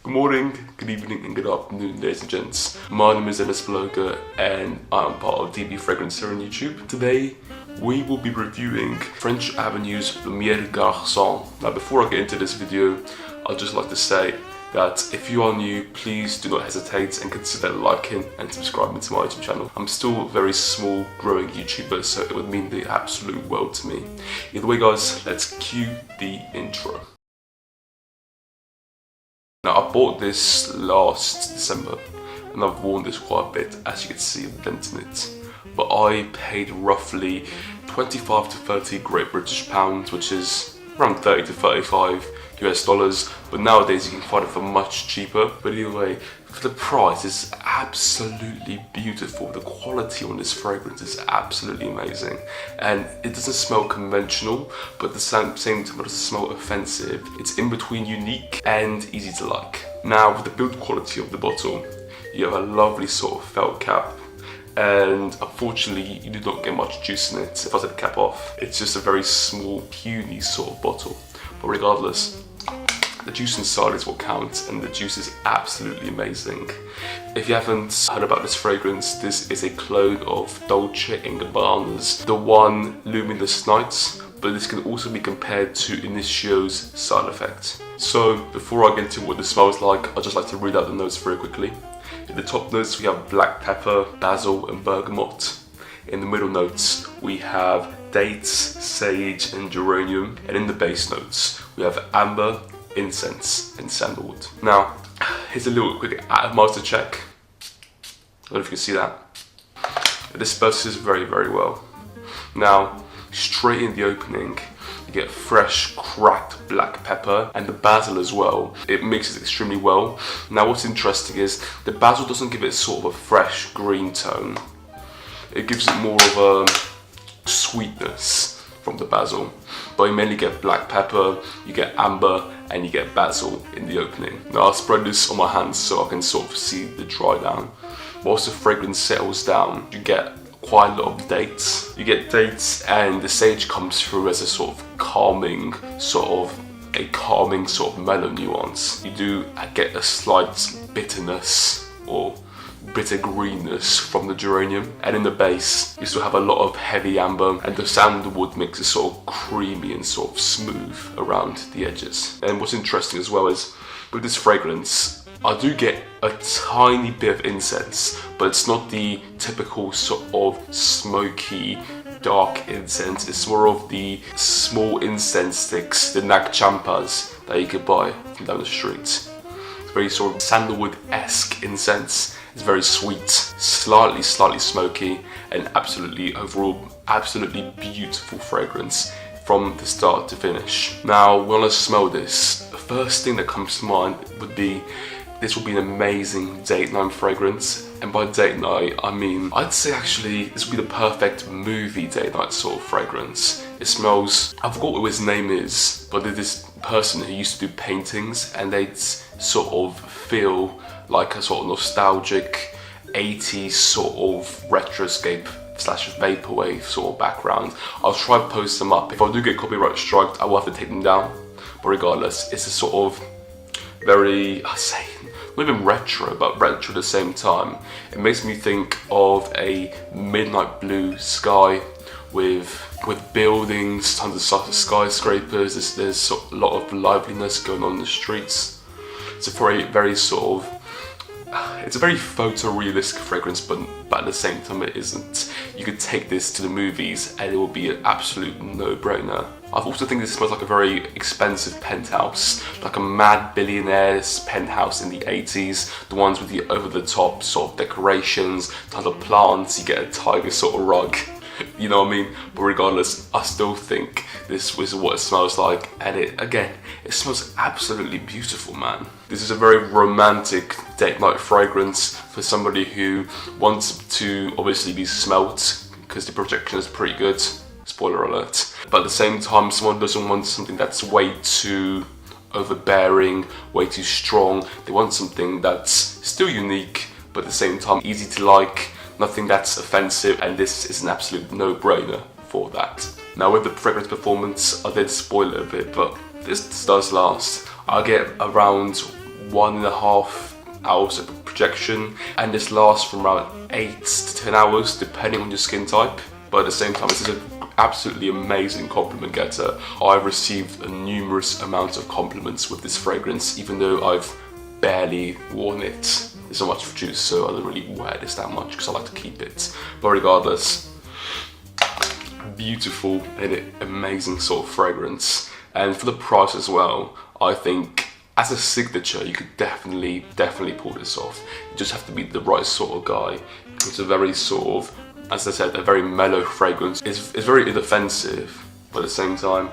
Good morning, good evening and good afternoon, ladies and gents. My name is Ennis Blogger and I'm part of DB Fragrance here on YouTube. Today we will be reviewing French Avenue's Lumiere Garcon. Now before I get into this video, I'd just like to say that if you are new, please do not hesitate and consider liking and subscribing to my YouTube channel. I'm still a very small growing YouTuber, so it would mean the absolute world to me. Either way guys, let's cue the intro. Now I bought this last December and I've worn this quite a bit, as you can see the dent in it. But I paid roughly 25 to 30 Great British pounds, which is around 30 to 35 US dollars, but nowadays you can find it for much cheaper. But either way, for the price, it's absolutely beautiful. The quality on this fragrance is absolutely amazing, and it doesn't smell conventional, but at the same time it doesn't smell offensive. It's in between unique and easy to like. Now with the build quality of the bottle, you have a lovely sort of felt cap, and unfortunately you do not get much juice in it. If I take the cap off, it's just a very small, puny sort of bottle. But regardless, the juice inside is what counts, and the juice is absolutely amazing. If you haven't heard about this fragrance, this is a clone of Dolce and Gabbana's The One Luminous Nights, but this can also be compared to Inicio's Side Effect. So before I get into what this smells like, I'd just like to read out the notes very quickly. In the top notes we have black pepper, basil and bergamot. In the middle notes we have dates, sage and geranium, and in the base notes we have amber, incense and sandalwood. Now here's a little quick atomizer check. I don't know if you can see that. It disperses very well. Now straight in the opening you get fresh cracked black pepper and the basil as well. It mixes extremely well. Now what's interesting is the basil doesn't give it sort of a fresh green tone. It gives it more of a sweetness from the basil, but you mainly get black pepper, you get amber and you get basil in the opening. Now I'll spread this on my hands so I can sort of see the dry down. Whilst the fragrance settles down, you get quite a lot of dates. You get dates and the sage comes through as a sort of calming sort of mellow nuance. You do get a slight bitterness or bitter greenness from the geranium, and in the base you still have a lot of heavy amber, and the sandalwood makes it sort of creamy and sort of smooth around the edges. And what's interesting as well is with this fragrance I do get a tiny bit of incense, but it's not the typical sort of smoky dark incense. It's more of the small incense sticks, the nag champas that you could buy from down the street. It's very sort of sandalwood-esque incense. It's very sweet, slightly smoky, and overall absolutely beautiful fragrance from the start to finish. Now when I smell this, the first thing that comes to mind would be this will be an amazing date night fragrance. And by date night I mean, I'd say actually this would be the perfect movie date night sort of fragrance. It smells, I forgot what his name is, but there's this person who used to do paintings and they'd sort of feel like a sort of nostalgic 80s sort of retroscape / vaporwave sort of background. I'll try to post them up. If I do get copyright striked, I will have to take them down. But regardless, it's a sort of very, I say, not even retro, but retro at the same time. It makes me think of a midnight blue sky with buildings, tons of skyscrapers. There's a lot of liveliness going on in the streets. It's a very sort of, it's a very photorealistic fragrance, but at the same time it isn't. You could take this to the movies and it will be an absolute no-brainer. I also think this smells like a very expensive penthouse, like a mad billionaire's penthouse in the 80s, the ones with the over-the-top sort of decorations, tons of plants, you get a tiger sort of rug. You know what I mean? But regardless, I still think this is what it smells like, and it smells absolutely beautiful, man. This is a very romantic date night fragrance for somebody who wants to obviously be smelt, because the projection is pretty good, spoiler alert. But at the same time, someone doesn't want something that's way too overbearing, way too strong. They want something that's still unique, but at the same time easy to like, nothing that's offensive, and this is an absolute no-brainer for that. Now with the fragrance performance, I did spoil it a bit, but this does last. I get around 1.5 hours of projection, and this lasts from around 8 to 10 hours depending on your skin type. But at the same time, this is an absolutely amazing compliment getter. I've received a numerous amount of compliments with this fragrance, even though I've barely worn it. There's not much juice, so I don't really wear this that much because I like to keep it. But regardless, beautiful and amazing sort of fragrance. And for the price as well, I think as a signature, you could definitely pull this off. You just have to be the right sort of guy. It's a very sort of, as I said, a very mellow fragrance. It's very inoffensive, but at the same time,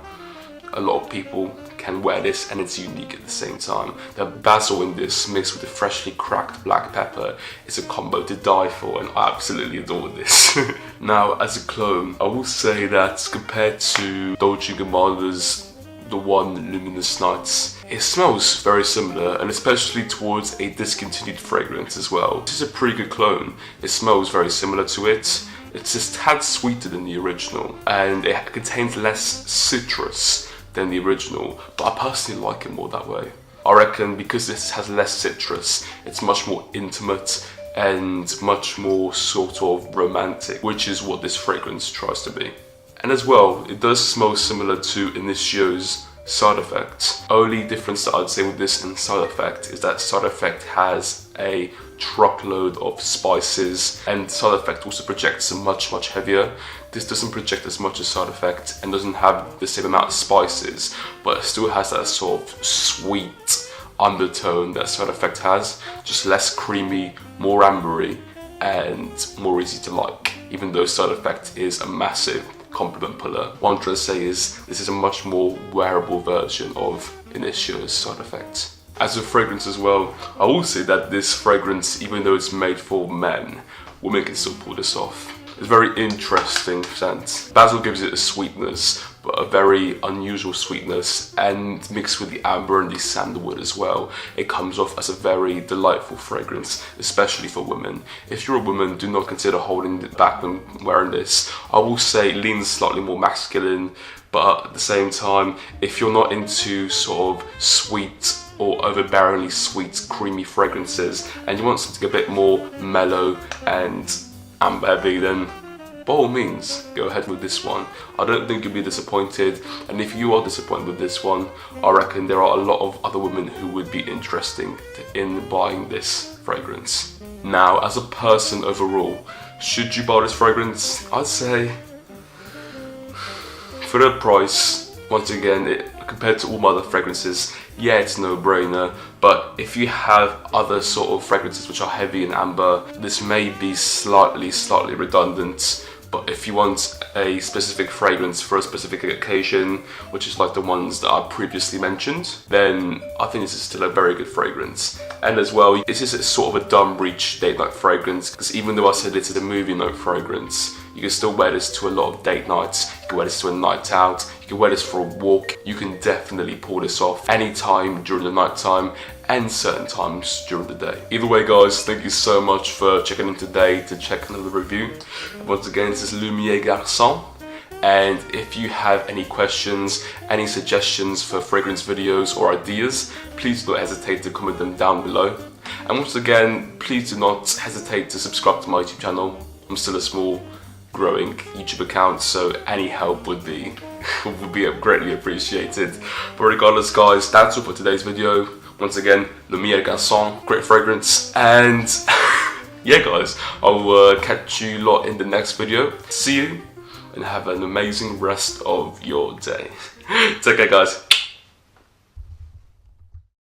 a lot of people can wear this and it's unique at the same time. The basil in this mixed with the freshly cracked black pepper is a combo to die for, and I absolutely adore this. Now, as a cologne, I will say that compared to Dolce & Gabbana's The One Luminous Nights, it smells very similar, and especially towards a Discontinued fragrance as well. This is a pretty good cologne. It smells very similar to it. It's just a tad sweeter than the original, and it contains less citrus than the original, but I personally like it more that way. I reckon because this has less citrus, it's much more intimate and much more sort of romantic, which is what this fragrance tries to be. And as well, it does smell similar to Inicio's Side Effect. Only difference that I'd say with this and Side Effect is that Side Effect has a truckload of spices, and Side Effect also projects much heavier. This doesn't project as much as Side Effect and doesn't have the same amount of spices, but it still has that sort of sweet undertone that Side Effect has, just less creamy, more ambery, and more easy to like, even though Side Effect is a massive compliment puller. What I'm trying to say is this is a much more wearable version of Inicio's Side Effect. As a fragrance as well, I will say that this fragrance, even though it's made for men, women can still pull this off. It's a very interesting scent. Basil gives it a sweetness, but a very unusual sweetness, and mixed with the amber and the sandalwood as well, it comes off as a very delightful fragrance, especially for women. If you're a woman, do not consider holding it back when wearing this. I will say it leans slightly more masculine, but at the same time, if you're not into sort of sweet or overbearingly sweet, creamy fragrances, and you want something a bit more mellow and amber heavy, then by all means, go ahead with this one. I don't think you'll be disappointed, and if you are disappointed with this one, I reckon there are a lot of other women who would be interested in buying this fragrance. Now, as a person overall, should you buy this fragrance? I'd say, for the price, once again, compared to all my other fragrances, yeah, it's no brainer, but if you have other sort of fragrances which are heavy in amber, this may be slightly redundant. But if you want a specific fragrance for a specific occasion, which is like the ones that I previously mentioned, then I think this is still a very good fragrance. And as well, it's just sort of a dumb reach date night fragrance, because even though I said it's a movie night fragrance, you can still wear this to a lot of date nights. You can wear this to a night out, you can wear this for a walk. You can definitely pull this off anytime during the night time and certain times during the day. Either way guys, thank you so much for checking in today to check another review. Once again, this is Lumiere Garcon, and if you have any questions, any suggestions for fragrance videos or ideas, please do not hesitate to comment them down below. And once again, please do not hesitate to subscribe to my YouTube channel. I'm still a small, growing YouTube account, so any help would be greatly appreciated. But regardless guys, that's all for today's video. Once again, Lumiere Garcon, great fragrance, and yeah guys, I'll catch you lot in the next video. See you, and have an amazing rest of your day. Take care guys.